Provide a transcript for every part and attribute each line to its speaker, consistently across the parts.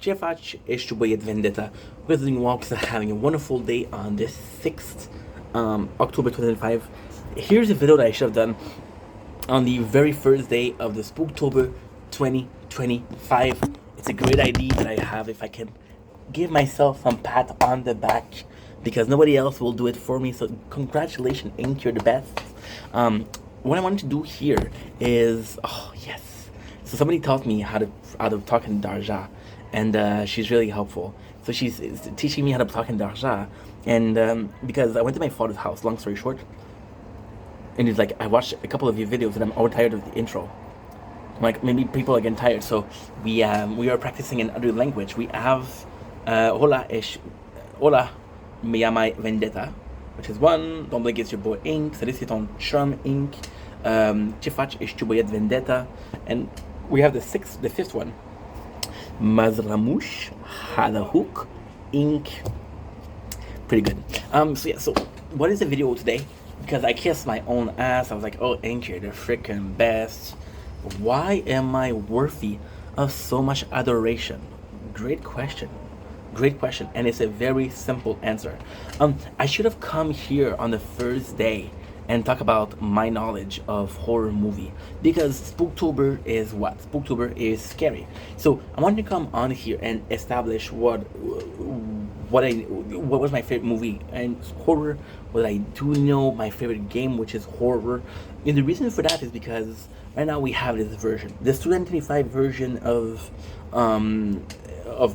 Speaker 1: Ce faci? Ești tu băiet vendetta? We're doing walks and having a wonderful day on this 6th October 2005. Here's a video that I should have done on the very first day of the spooktober 2025. It's a great idea that I have. If I can give myself some pat on the back, because nobody else will do it for me, so congratulations, Ink, you're the best. What I wanted to do here is, oh yes, so somebody taught me how to talk in Darja, and she's really helpful. So she's teaching me how to talk in Darja, and because I went to my father's house, long story short, and he's like, I watched a couple of your videos and I'm all tired of the intro. I'm like, maybe people are getting tired, so we are practicing another language. We have hola, me llamo Vendetta, which is one. Don't blink, it's your boy Ink. Salut, c'est ton chum Ink. Ce faci? Ești tu băiet Vendetta. And we have the fifth one. Mazramush, Hadahuk, Ink. Pretty good. So yeah, so what is the video today? Because I kissed my own ass. I was like, oh, Ink, you're the freaking best. Why am I worthy of so much adoration? Great question. Great question, and it's a very simple answer. I should have come here on the first day and talk about my knowledge of horror movie, because Spooktober is what? Spooktober is scary. So I wanted to come on here and establish what was my favorite movie and horror. What I do know, my favorite game, which is horror, and the reason for that is because right now we have this version, this 2025 version of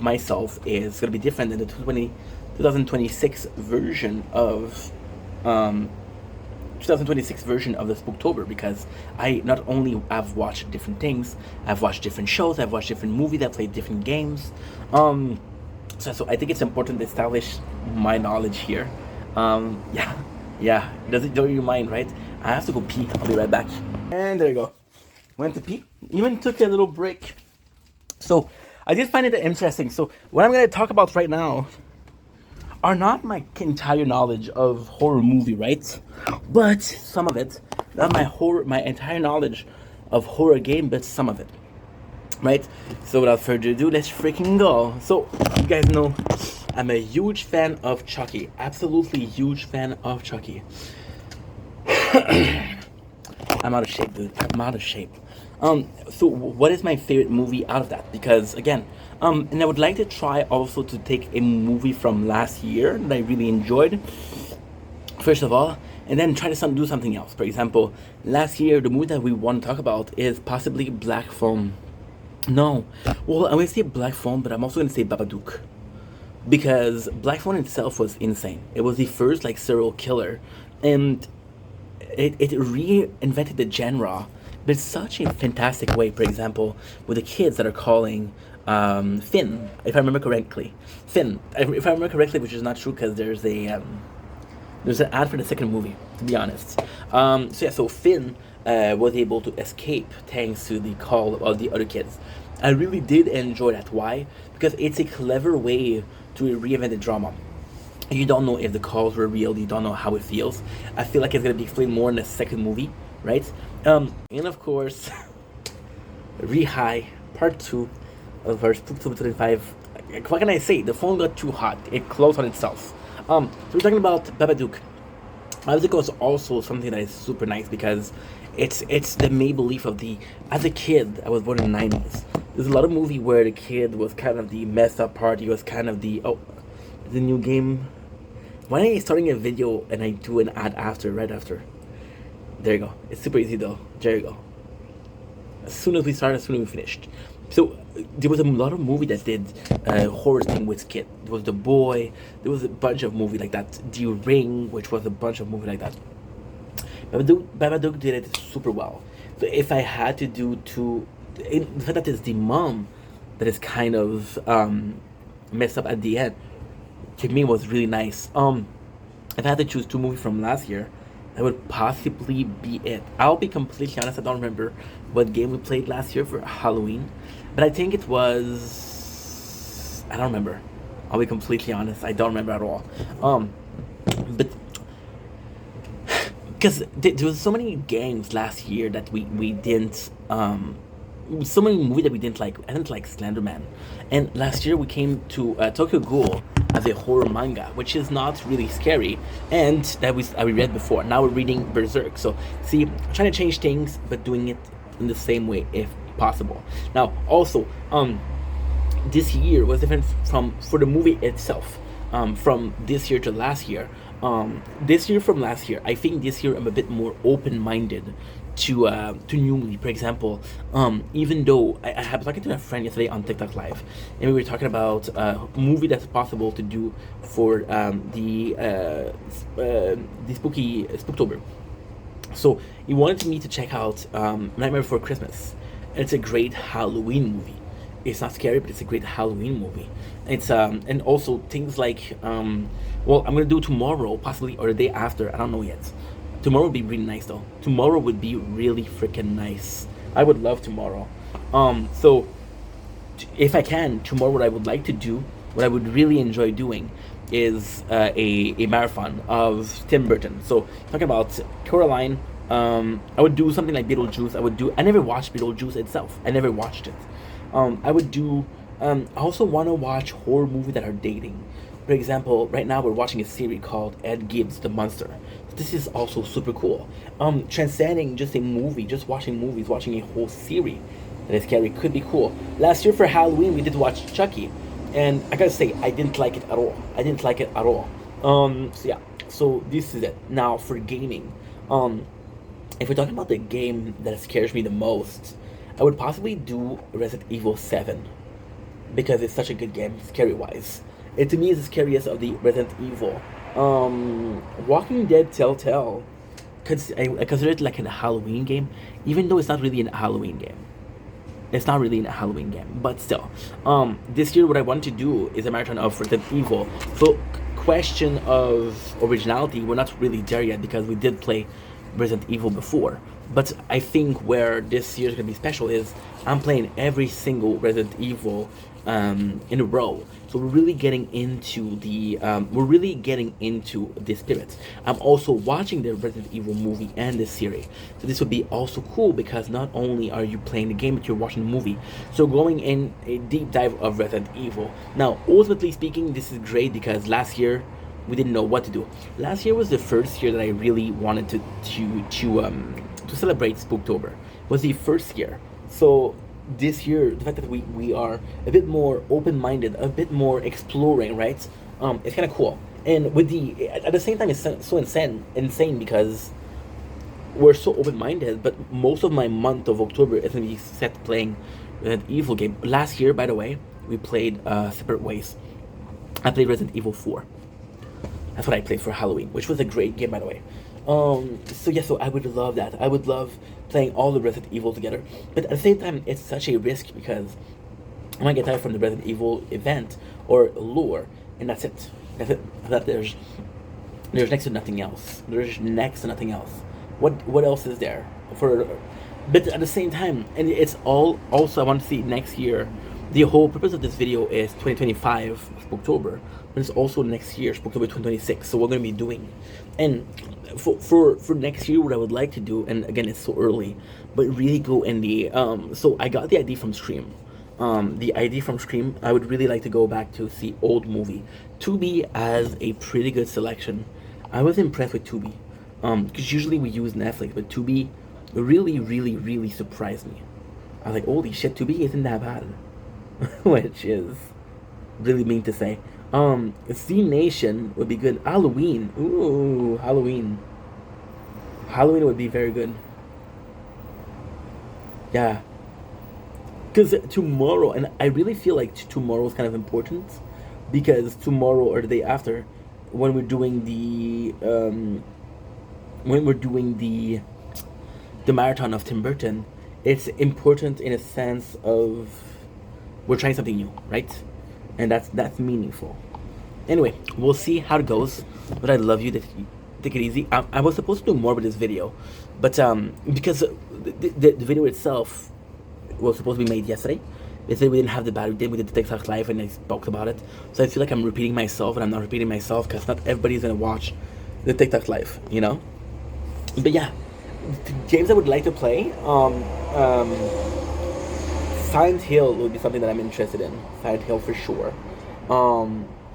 Speaker 1: myself is going to be different than the 2026 version of 2026 version of the Spooktober, because I not only have watched different things, I've watched different shows, I've watched different movies, I've played different games. So I think it's important to establish my knowledge here. Yeah. Does it blow your mind, right? I have to go pee. I'll be right back. And there you go. Went to pee. Even took a little break. So I just find it interesting. So what I'm going to talk about right now are not my entire knowledge of horror movie, right? But some of it. Not my entire knowledge of horror game, but some of it, right? So without further ado, let's freaking go. So you guys know I'm a huge fan of Chucky. Absolutely huge fan of Chucky. I'm out of shape, dude. I'm out of shape. So what is my favorite movie out of that? Because again, and I would like to try also to take a movie from last year that I really enjoyed, first of all, and then try to do something else. For example, last year, the movie that we want to talk about is possibly Black Phone. No, well, I'm going to say Black Phone, but I'm also going to say Babadook. Because Black Phone itself was insane. It was the first, like, serial killer, and it reinvented the genre, but such a fantastic way. For example, with the kids that are calling Finn, if I remember correctly. Finn, if I remember correctly, which is not true because there's an ad for the second movie, to be honest. So Finn was able to escape thanks to the call of the other kids. I really did enjoy that. Why? Because it's a clever way to reinvent the drama. You don't know if the calls were real, you don't know how it feels. I feel like it's going to be explained more in the second movie, right? And of course, Rehigh, part 2 of our Spooktober 25. What can I say? The phone got too hot. It closed on itself. So we're talking about Babadook. Babadook was also something that is super nice because it's the made belief of the... As a kid, I was born in the 90s. There's a lot of movie where the kid was kind of the messed up part. He was kind of the... Oh, the new game. Why am I starting a video and I do an ad right after? There you go. It's super easy though. There you go. As soon as we started, as soon as we finished. So there was a lot of movie that did horror thing with kid. There was The Boy. There was a bunch of movie like that. The Ring, which was a bunch of movie like that. Babadook did it super well. So if I had to do the fact that it's the mom that is kind of messed up at the end, to me was really nice. If I had to choose 2 movies from last year, that would possibly be it. I'll be completely honest, I don't remember what game we played last year for Halloween, but I think it was... I don't remember. I'll be completely honest, I don't remember at all. But because there was so many games last year that we didn't so many movies that we didn't like. I didn't like Slenderman, and last year we came to Tokyo Ghoul as a horror manga, which is not really scary, and that was I read before. Now we're reading Berserk. So see, trying to change things, but doing it in the same way if possible. Now, also, this year was different from for the movie itself, from this year to last year. This year from last year, I think this year I'm a bit more open-minded to new movie. For example, even though I was talking to a friend yesterday on TikTok Live, and we were talking about a movie that's possible to do for the spooky Spooktober. So he wanted me to check out Nightmare Before Christmas. It's a great Halloween movie. It's not scary, but it's a great Halloween movie. It's and also things like well, I'm gonna do tomorrow, possibly, or the day after. I don't know yet. Tomorrow would be really nice though. Tomorrow would be really freaking nice. I would love tomorrow. So if I can, tomorrow what I would like to do, what I would really enjoy doing, is a marathon of Tim Burton. So talking about Coraline, I would do something like Beetlejuice. I never watched Beetlejuice itself. I never watched it. I would do. I also want to watch horror movies that are dating. For example, right now we're watching a series called Ed Gibbs the Monster. This is also super cool. Transcending just a movie, just watching movies, watching a whole series that is scary could be cool. Last year for Halloween we did watch Chucky, and I gotta say I didn't like it at all. I didn't like it at all. So yeah. So this is it. Now for gaming, if we're talking about the game that scares me the most, I would possibly do Resident Evil 7 because it's such a good game, scary wise. It to me is the scariest of the Resident Evil. Walking Dead Telltale, I consider it like a Halloween game, even though it's not really a Halloween game. It's not really a Halloween game, but still. This year what I want to do is a marathon of Resident Evil. So question of originality, we're not really there yet because we did play Resident Evil before. But I think where this year is going to be special is I'm playing every single Resident Evil in a row. So we're really getting into the spirit. I'm also watching the Resident Evil movie and the series. So this would be also cool because not only are you playing the game, but you're watching the movie. So going in a deep dive of Resident Evil. Now, ultimately speaking, this is great because last year we didn't know what to do. Last year was the first year that I really wanted to celebrate Spooktober. It was the first year. So this year, the fact that we are a bit more open-minded, a bit more exploring, right? It's kind of cool. And with at the same time, it's so insane because we're so open-minded. But most of my month of October is gonna be set playing Resident Evil game. Last year, by the way, we played separate ways. I played Resident Evil 4. That's what I played for Halloween, which was a great game, by the way. So yeah, so I would love that. I would love playing all the Resident Evil together. But at the same time, it's such a risk because I might get tired from the Resident Evil event or lore, and that's it. That's it. That there's next to nothing else. There's next to nothing else. What else is there for? But at the same time, and it's all. Also, I want to see next year. The whole purpose of this video is 2025 Spooktober, but it's also next year Spooktober 2026. So we're gonna be doing, and for next year, what I would like to do, and again it's so early, but really go in the So I got the idea from Stream. The idea from Stream. I would really like to go back to see old movie. Tubi has a pretty good selection. I was impressed with Tubi, because usually we use Netflix, but Tubi really surprised me. I was like, holy shit, Tubi isn't that bad. Which is really mean to say. Z Nation would be good. Halloween. Ooh, Halloween. Halloween would be very good. Yeah. Because tomorrow, and I really feel like tomorrow is kind of important. Because tomorrow or the day after, when we're doing the marathon of Tim Burton, it's important in a sense of we're trying something new, right? And that's meaningful. Anyway, we'll see how it goes. But I love you. Take it easy. I was supposed to do more with this video, but because the video itself was supposed to be made yesterday. They said we didn't have the battery. We did the TikTok live and I spoke about it. So I feel like I'm repeating myself, and I'm not repeating myself because not everybody's gonna watch the TikTok live, you know. But yeah, games I would like to play. Silent Hill would be something that I'm interested in. Silent Hill for sure.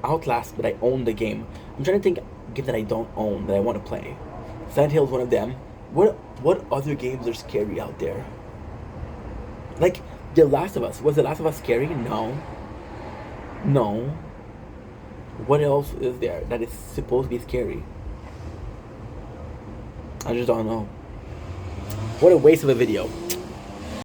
Speaker 1: Outlast, but I own the game. I'm trying to think of games that I don't own that I want to play. Silent Hill is one of them. What other games are scary out there? Like The Last of Us. Was The Last of Us scary? No. No. What else is there that is supposed to be scary? I just don't know. What a waste of a video.